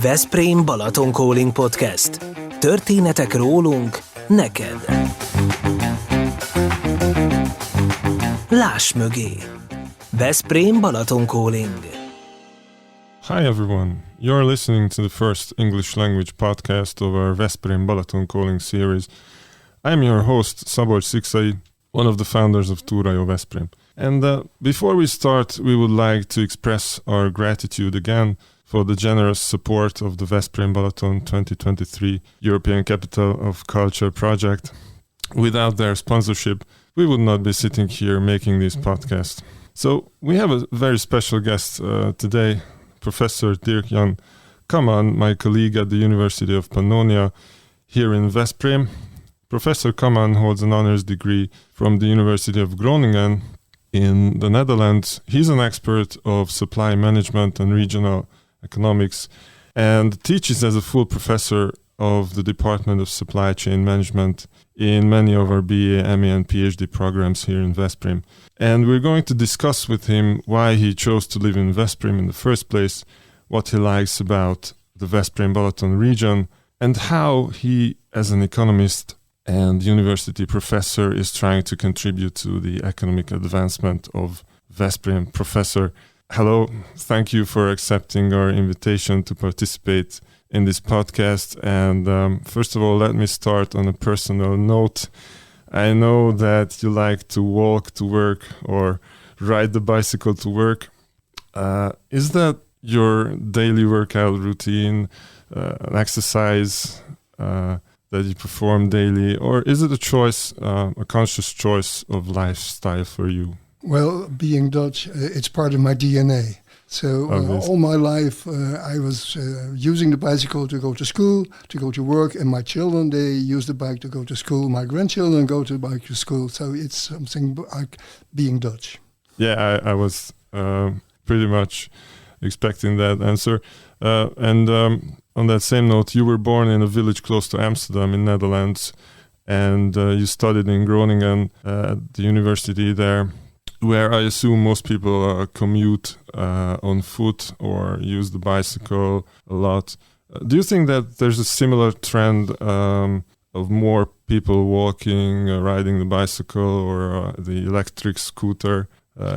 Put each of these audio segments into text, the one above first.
Veszprém-Balaton Calling Podcast. Történetek rólunk, neked. Láss mögé. Veszprém-Balaton Calling. Hi everyone, you're listening to the first English language podcast of our Veszprém-Balaton Calling series. I'm your host, Szabolcs Szikszai, one of the founders of Túrajó Veszprém. And before we start, we would like to express our gratitude again for the generous support of the Veszprém-Balaton 2023 European Capital of Culture project. Without their sponsorship, we would not be sitting here making this podcast. So we have a very special guest today, Professor Dirk Jan Kamann, my colleague at the University of Pannonia here in Veszprém. Professor Kamann holds an honors degree from the University of Groningen in the Netherlands. He's an expert of supply management and regional economics and teaches as a full professor of the Department of Supply Chain Management in many of our BA, MA and PhD programs here in Veszprém. And we're going to discuss with him why he chose to live in Veszprém in the first place, what he likes about the Veszprém-Balaton region, and how he, as an economist and university professor, is trying to contribute to the economic advancement of Veszprém. Professor, hello, thank you for accepting our invitation to participate in this podcast. And first of all, let me start on a personal note. I know that you like to walk to work or ride the bicycle to work. Is that your daily workout routine, an exercise that you perform daily, or is it a choice, a conscious choice of lifestyle for you? Well, being Dutch, it's part of my DNA. So all my life I was using the bicycle to go to school, to go to work, and my children, they use the bike to go to school. My grandchildren go to the bike to school. So it's something like being Dutch. Yeah, I was pretty much expecting that answer. And on that same note, you were born in a village close to Amsterdam in Netherlands, and you studied in Groningen at the university there, where I assume most people commute on foot or use the bicycle a lot. Do you think that there's a similar trend of more people walking, riding the bicycle or the electric scooter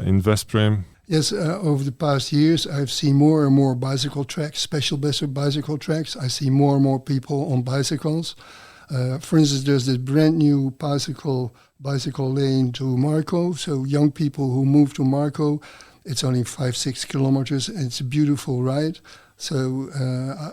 in Veszprém? Yes, over the past years, I've seen more and more bicycle tracks, special bicycle tracks. I see more and more people on bicycles. For instance, there's this brand new bicycle lane to Marco. So young people who move to Marco, it's only 5-6 kilometers, and it's a beautiful ride. So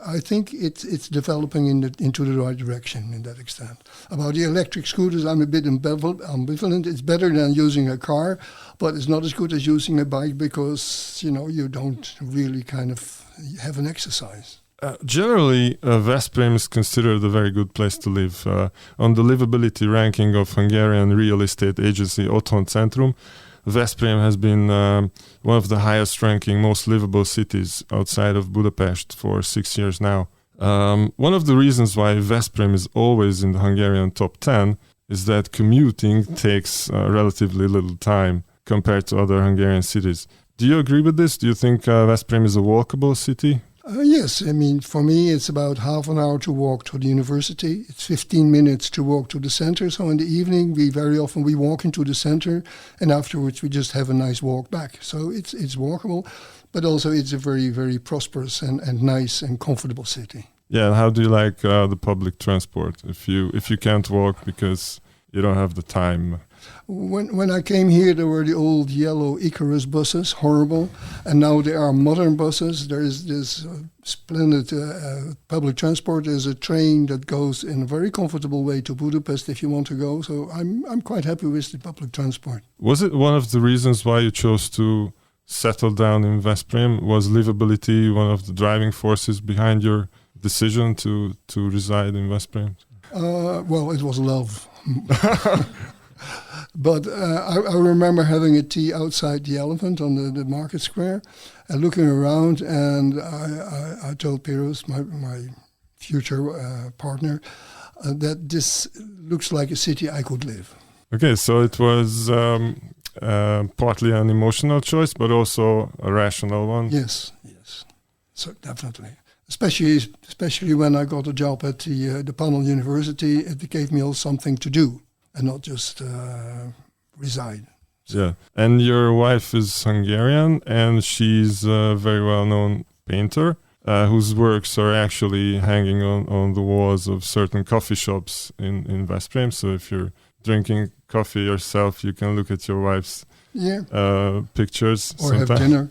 I think it's developing into the right direction in that extent. About the electric scooters, I'm a bit ambivalent. It's better than using a car, but it's not as good as using a bike because, you don't really kind of have an exercise. Generally, Veszprém is considered a very good place to live. On the livability ranking of Hungarian real estate agency Otthon Centrum, Veszprém has been one of the highest ranking, most livable cities outside of Budapest for 6 years now. One of the reasons why Veszprém is always in the Hungarian top 10 is that commuting takes relatively little time compared to other Hungarian cities. Do you agree with this? Do you think Veszprém is a walkable city? Yes, I mean, for me, it's about half an hour to walk to the university. It's 15 minutes to walk to the center. So in the evening, we very often walk into the center, and afterwards we just have a nice walk back. So it's walkable, but also it's a very, very prosperous and nice and comfortable city. Yeah, and how do you like the public transport if you can't walk because you don't have the time? When I came here, there were the old yellow Icarus buses, horrible, and now there are modern buses. There is this splendid public transport. There's a train that goes in a very comfortable way to Budapest if you want to go. So I'm quite happy with the public transport. Was it one of the reasons why you chose to settle down in Veszprém? Was livability one of the driving forces behind your decision to reside in Veszprém? Well, it was love. But I remember having a tea outside the Elephant on the market square and looking around, and I told Piros, my future partner, that this looks like a city I could live. Okay, so it was partly an emotional choice, but also a rational one. Yes. So definitely. Especially when I got a job at the Pannonia University, it gave me also something to do and not just reside. Yeah, and your wife is Hungarian, and she's a very well-known painter whose works are actually hanging on the walls of certain coffee shops in Veszprém. So if you're drinking coffee yourself, you can look at your wife's pictures. Or have dinner.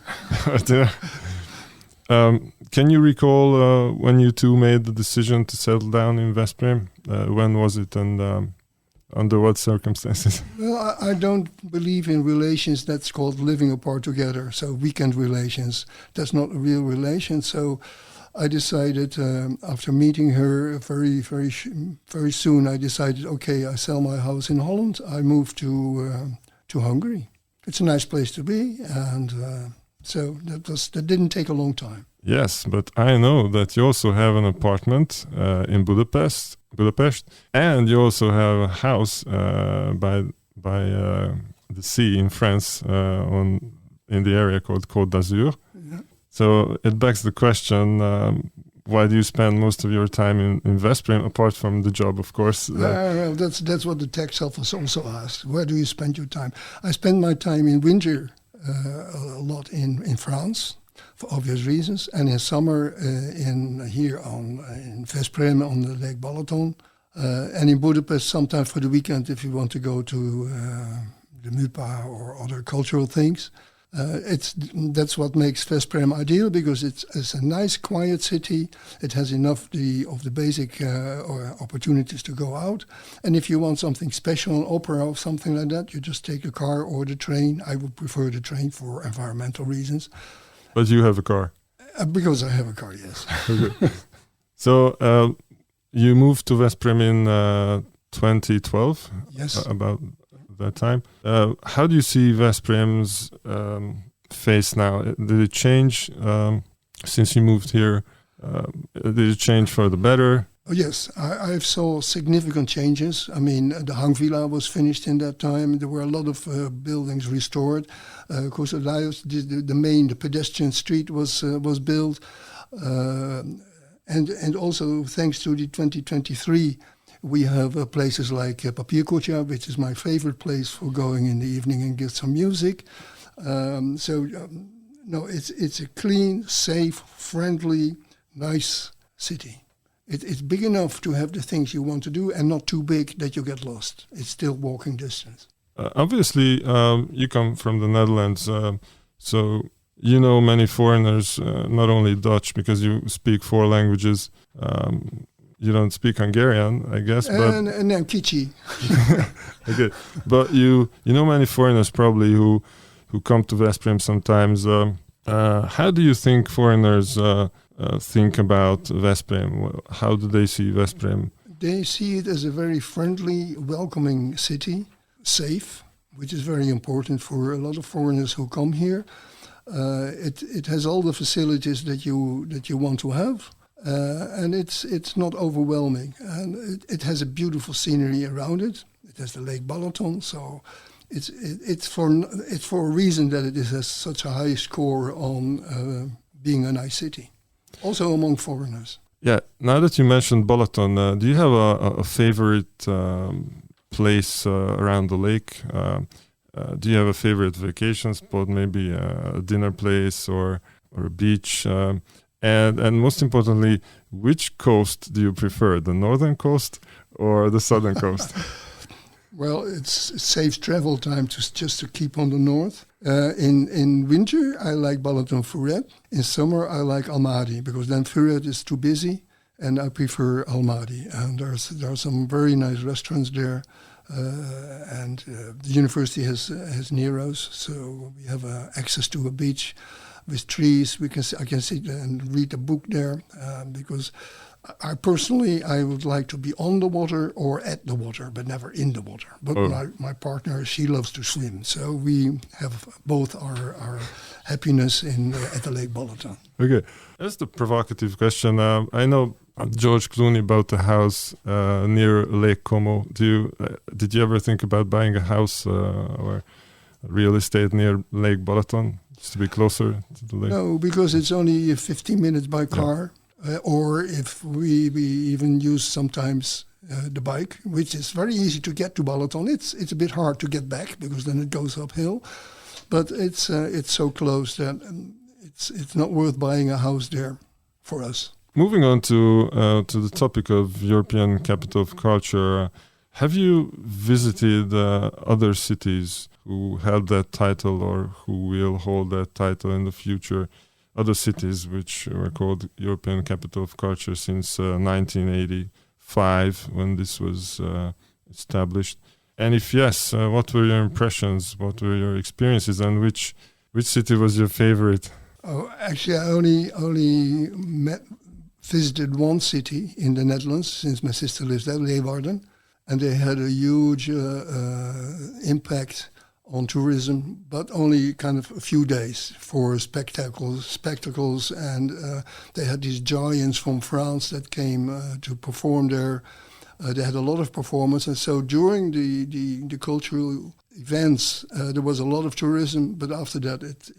Can you recall when you two made the decision to settle down in Veszprém? When was it, and under what circumstances? Well, I don't believe in relations that's called living apart together. So weekend relations, that's not a real relation. So I decided after meeting her very soon, I decided, okay, I sell my house in Holland. I moved to Hungary. It's a nice place to be, and so that didn't take a long time. Yes, but I know that you also have an apartment in Budapest, and you also have a house by the sea in France, in the area called Côte d'Azur. Yeah. So it begs the question: why do you spend most of your time in Veszprém, apart from the job, of course? Well, that's what the tax office also asked. Where do you spend your time? I spend my time in winter a lot in France, for obvious reasons, and in summer in Veszprém on the Lake Balaton, and in Budapest sometimes for the weekend if you want to go to the MUPA or other cultural things. That's what makes Veszprém ideal, because it's a nice, quiet city. It has enough of the basic opportunities to go out. And if you want something special, an opera or something like that, you just take a car or the train. I would prefer the train for environmental reasons. But you have a car? Because I have a car, yes. Okay. So you moved to Veszprém in 2012? Yes. About that time. How do you see Veszprém's face now? Did it change since you moved here? Did it change for the better? Oh, yes, I saw significant changes. I mean, the Hang Villa was finished in that time. There were a lot of buildings restored. Of course, the pedestrian street was built. And also, thanks to the 2023, we have places like Papierkotja, which is my favorite place for going in the evening and get some music. It's a clean, safe, friendly, nice city. It's big enough to have the things you want to do, and not too big that you get lost. It's still walking distance. Obviously, you come from the Netherlands, so you know many foreigners, not only Dutch, because you speak 4 languages. You don't speak Hungarian, I guess, but and I'm Kichi. Okay, but you know many foreigners probably who come to Veszprém sometimes. How do you think foreigners think about Veszprém? How do they see Veszprém? They see it as a very friendly, welcoming city, safe, which is very important for a lot of foreigners who come here. It has all the facilities that you want to have. And it's not overwhelming, and it has a beautiful scenery around it. It has the Lake Balaton, so it's for a reason that it has such a high score on being a nice city, also among foreigners. Yeah. Now that you mentioned Balaton, do you have a favorite place around the lake? Do you have a favorite vacation spot? Maybe a dinner place or a beach? And most importantly, which coast do you prefer, the northern coast or the southern coast? Well, it's safe travel time just to keep on the north. In winter, I like Balaton Furet. In summer, I like Almaty, because then Furet is too busy, and I prefer Almaty. And there are some very nice restaurants there. And the university has Nero's, so we have access to a beach with trees. I can sit and read a book there, because I personally would like to be on the water or at the water, but never in the water. But my partner, she loves to swim, so we have both our happiness at the Lake Balaton. Okay, that's the provocative question. I know George Clooney bought a house near Lake Como. Did you ever think about buying a house or real estate near Lake Balaton, just to be closer to the lake? No, because it's only 15 minutes by car. or if we even use sometimes the bike, which is very easy to get to Balaton. It's a bit hard to get back because then it goes uphill, but it's so close that it's not worth buying a house there for us. Moving on to the topic of European Capital of Culture, have you visited other cities who held that title or who will hold that title in the future? Other cities which were called European Capital of Culture since 1985, when this was established. And if yes, what were your impressions? What were your experiences? And which city was your favorite? Oh, actually, I only visited one city in the Netherlands, since my sister lives there, Leeuwarden, and they had a huge impact on tourism, but only kind of a few days for spectacles, and they had these giants from France that came to perform there. They had a lot of performance, and so during the cultural events, there was a lot of tourism, but after that it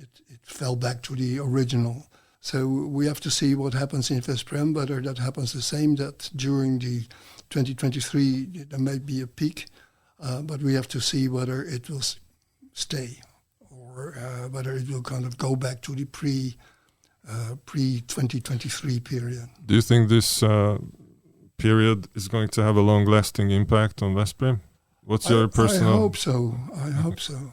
fell back to the original. So we have to see what happens in Veszprém, whether that happens the same, that during the 2023 there may be a peak, but we have to see whether it will stay or whether it will kind of go back to the pre-2023 period. Do you think this period is going to have a long-lasting impact on Veszprém? What's your personal... I hope so.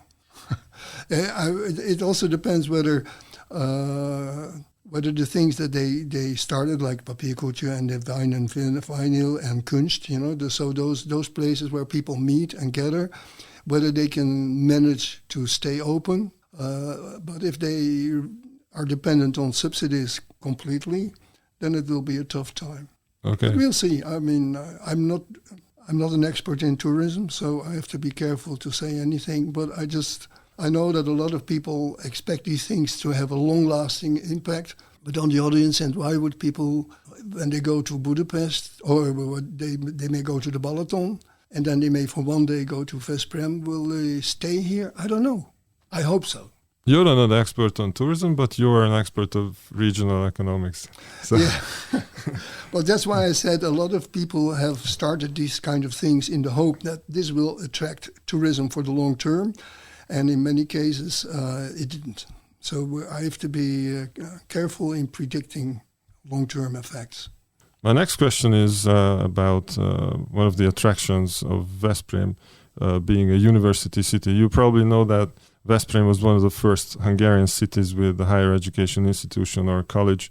It also depends whether the things that they started, like papiercultuur and the vinyl and kunst, so those places where people meet and gather, whether they can manage to stay open. But if they are dependent on subsidies completely, then it will be a tough time. Okay. But we'll see. I mean, I'm not an expert in tourism, so I have to be careful to say anything. But I know that a lot of people expect these things to have a long-lasting impact. But on the other hand, why would people, when they go to Budapest, or they may go to the Balaton, and then they may for one day go to Veszprém, will they stay here? I don't know. I hope so. You're not an expert on tourism, but you are an expert of regional economics. So. Yeah. Well, that's why I said a lot of people have started these kind of things in the hope that this will attract tourism for the long term. And in many cases, it didn't. So I have to be careful in predicting long-term effects. My next question is about one of the attractions of Veszprém, being a university city. You probably know that Veszprém was one of the first Hungarian cities with a higher education institution or college.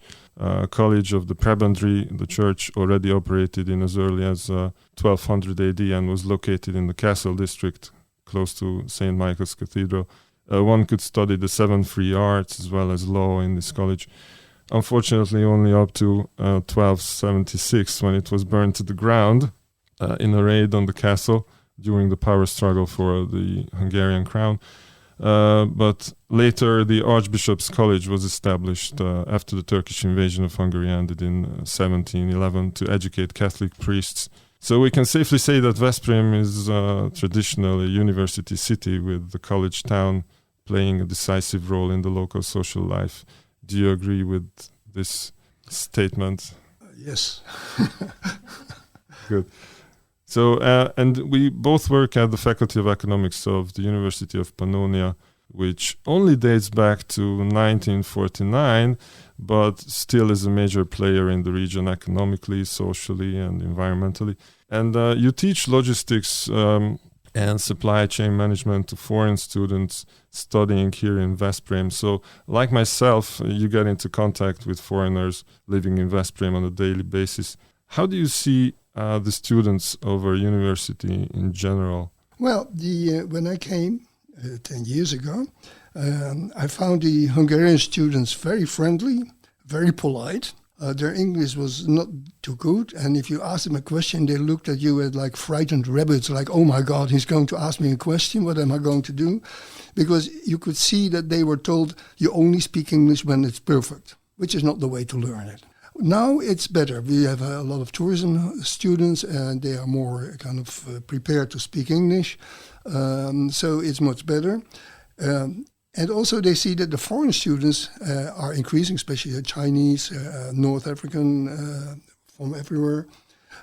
College of the Prebendary. The church already operated in as early as 1200 AD and was located in the Castle district, close to St. Michael's Cathedral. One could study the 7 free arts as well as law in this college. Unfortunately, only up to 1276, when it was burned to the ground in a raid on the castle during the power struggle for the Hungarian crown. But later, the Archbishop's College was established after the Turkish invasion of Hungary ended in 1711 to educate Catholic priests. So we can safely say that Veszprém is traditionally a university city, with the college town playing a decisive role in the local social life. Do you agree with this statement? Yes. Good. So, and we both work at the Faculty of Economics of the University of Pannonia, which only dates back to 1949, but still is a major player in the region economically, socially, and environmentally. And you teach logistics and supply chain management to foreign students studying here in Veszprém. So, like myself, you get into contact with foreigners living in Veszprém on a daily basis. How do you see the students of our university in general? Well, when I came 10 years ago, I found the Hungarian students very friendly, very polite. Their English was not too good, and if you asked them a question, they looked at you as like frightened rabbits, like, oh my God, he's going to ask me a question, what am I going to do? Because you could see that they were told, you only speak English when it's perfect, which is not the way to learn it. Now it's better. We have a lot of tourism students, and they are more kind of prepared to speak English, so it's much better. And also they see that the foreign students are increasing, especially the Chinese, North African, from everywhere.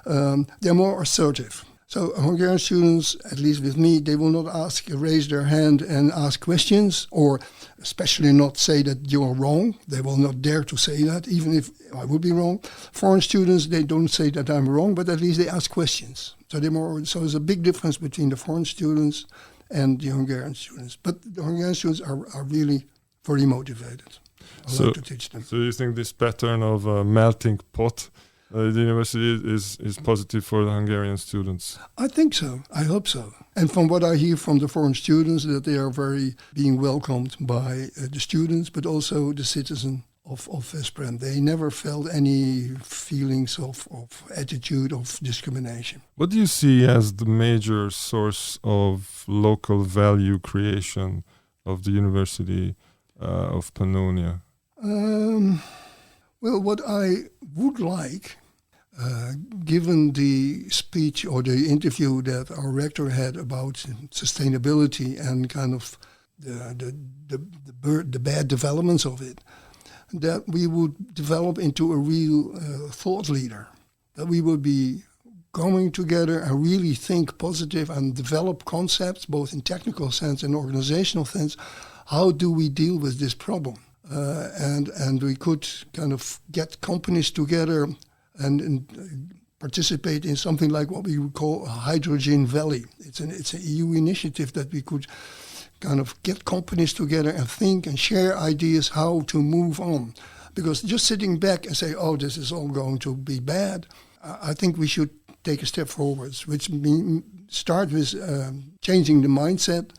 They're more assertive. So Hungarian students, at least with me, they will not raise their hand and ask questions, or especially not say that you're wrong. They will not dare to say that, even if I would be wrong. Foreign students, they don't say that I'm wrong, but at least they ask questions. So there's a big difference between the foreign students and the Hungarian students. But the Hungarian students are really very motivated. I like to teach them. So you think this pattern of a melting pot, the university is positive for the Hungarian students? I think so. I hope so. And from what I hear from the foreign students, that they are very being welcomed by the students, but also the citizen of Veszprém. They never felt any feelings of attitude of discrimination. What do you see as the major source of local value creation of the University of Pannonia? Well, what I would like, given the speech or the interview that our rector had about sustainability and kind of the bad developments of it, that we would develop into a real thought leader, that we would be coming together and really think positive and develop concepts, both in technical sense and organizational sense. How do we deal with this problem? And we could kind of get companies together and participate in something like what we would call a hydrogen valley. It's an EU initiative that we could kind of get companies together and think and share ideas how to move on. Because just sitting back and say, oh, this is all going to be bad, I think we should take a step forwards, which start with changing the mindset.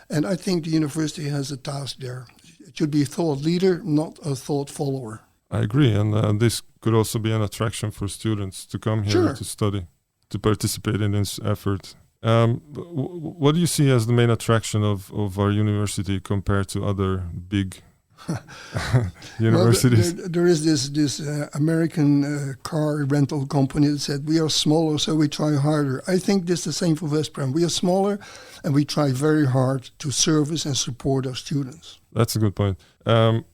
And I think the university has a task there. It should be a thought leader, not a thought follower. I agree, and this could also be an attraction for students to come here to study, to participate in this effort. What do you see as the main attraction of our university compared to other big universities? Well, there is this American car rental company that said, we are smaller, so we try harder. I think this is the same for Veszprém. We are smaller, and we try very hard to service and support our students. That's a good point.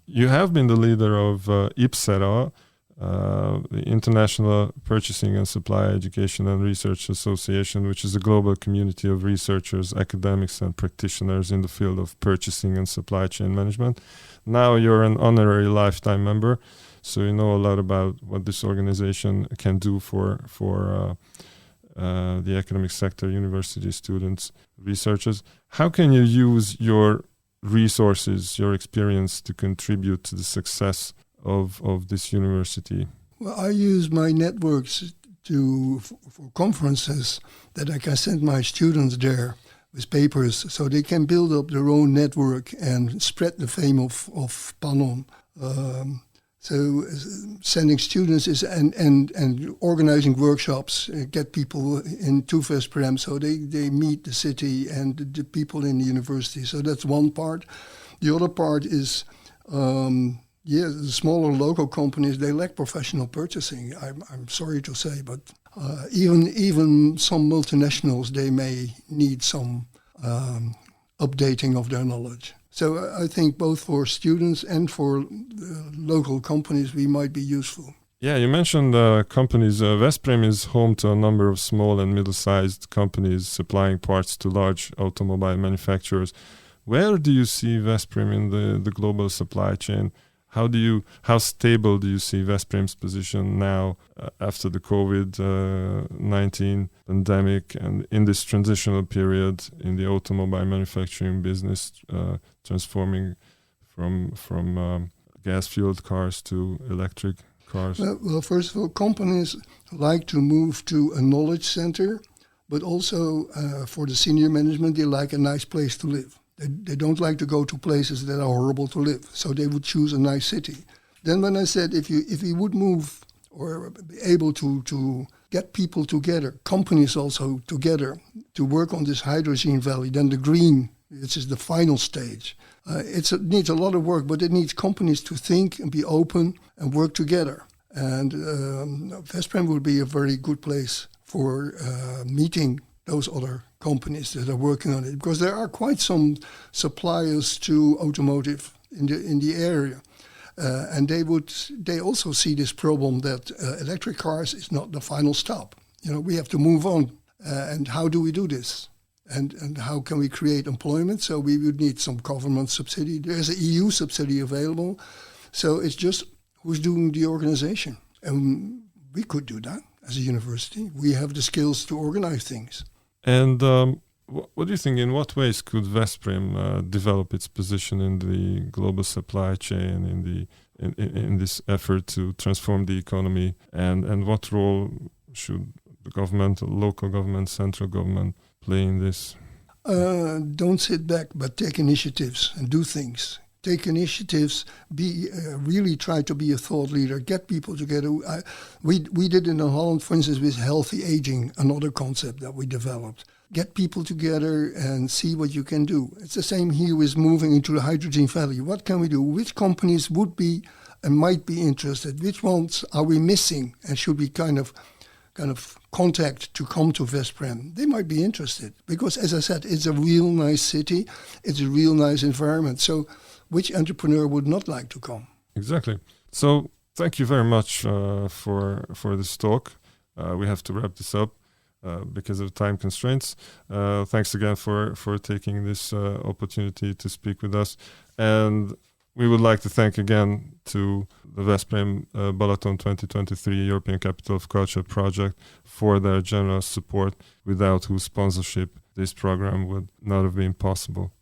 You have been the leader of IPSERA, the International Purchasing and Supply Education and Research Association, which is a global community of researchers, academics, and practitioners in the field of purchasing and supply chain management. Now you're an honorary lifetime member, so you know a lot about what this organization can do for the academic sector, university students, researchers. How can you use your resources, your experience to contribute to the success of this university? Well, I use my networks for conferences that I can send my students there with papers so they can build up their own network and spread the fame of Pannon. So sending students and organizing workshops, get people into Veszprém so they meet the city and the people in the university. So that's one part. The other part is, the smaller local companies, they lack professional purchasing. I'm sorry to say, but even some multinationals, they may need some updating of their knowledge. So I think both for students and for local companies, we might be useful. Yeah, you mentioned companies. Veszprém is home to a number of small and middle-sized companies supplying parts to large automobile manufacturers. Where do you see Veszprém in the global supply chain? How stable do you see Veszprém's position now after the COVID-19 pandemic and in this transitional period in the automobile manufacturing business, transforming from gas-fueled cars to electric cars? Well, first of all, companies like to move to a knowledge center, but also for the senior management, they like a nice place to live. They don't like to go to places that are horrible to live, so they would choose a nice city. Then when I said if you would move or be able to get people together, companies also together, to work on this hydrogen valley, then the green, which is the final stage. It needs a lot of work, but it needs companies to think and be open and work together. And Veszprém would be a very good place for meeting those other companies that are working on it, because there are quite some suppliers to automotive in the area. And they also see this problem that electric cars is not the final stop. We have to move on. And how do we do this? And how can we create employment? So we would need some government subsidy. There's an EU subsidy available. So it's just who's doing the organization. And we could do that as a university. We have the skills to organize things. And what do you think, in what ways could Veszprém develop its position in the global supply chain, in this effort to transform the economy? And what role should the government, local government, central government play in this? Don't sit back, but take initiatives and do things. Take initiatives, really try to be a thought leader, get people together. We did it in Holland, for instance, with healthy aging, another concept that we developed. Get people together and see what you can do. It's the same here with moving into the hydrogen valley. What can we do? Which companies would be and might be interested? Which ones are we missing and should we kind of contact to come to Veszprém? They might be interested because, as I said, it's a real nice city. It's a real nice environment. So which entrepreneur would not like to come? Exactly. So thank you very much for this talk. We have to wrap this up because of time constraints. Thanks again for taking this opportunity to speak with us. And we would like to thank again to the Veszprém-Balaton 2023 European Capital of Culture project for their generous support, without whose sponsorship this program would not have been possible.